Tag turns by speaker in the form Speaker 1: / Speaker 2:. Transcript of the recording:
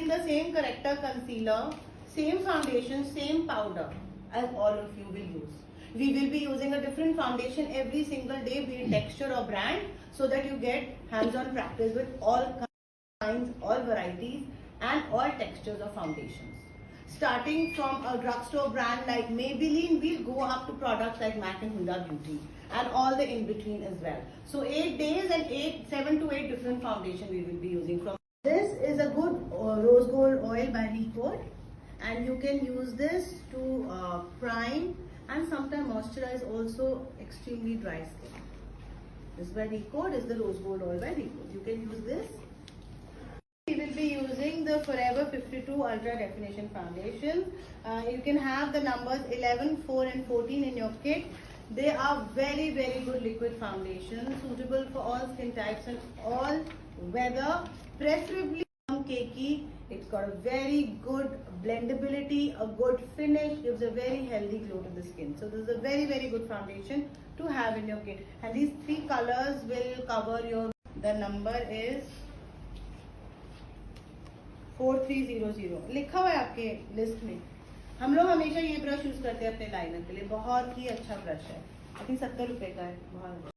Speaker 1: using the same corrector concealer, same foundation, same powder as all of you will use. We will be using a different foundation every single day, be it texture or brand, so that you get hands-on practice with all kinds, all varieties and all textures of foundations. Starting from a drugstore brand like Maybelline, we'll go up to products like MAC and Huda Beauty and all the in-between as well. So 8 days and 7 to 8 different foundation we will be using from. This is a good rose gold oil by Nectar, and you can use this to prime and sometimes moisturize also extremely dry skin. This by Nectar is the rose gold oil by Nectar. You can use this. We will be using the Forever 52 Ultra Definition Foundation. You can have the numbers 11, 4 and 14 in your kit. They are very good liquid foundation, suitable for all skin types and all weather, preferably cakey. It's got a very good blendability, a good finish, gives a very healthy glow to the skin. So this is a very good foundation to have in your kit. And these 3 colors will cover your, the number is 4300 लिखा हुआ है आपके list में. हम लोग हमेशा ये brush use करते हैं अपने लाइनर के लिए, बहुत ही अच्छा ब्रश है. आई थिंक 70 रुपए का है, बहुत.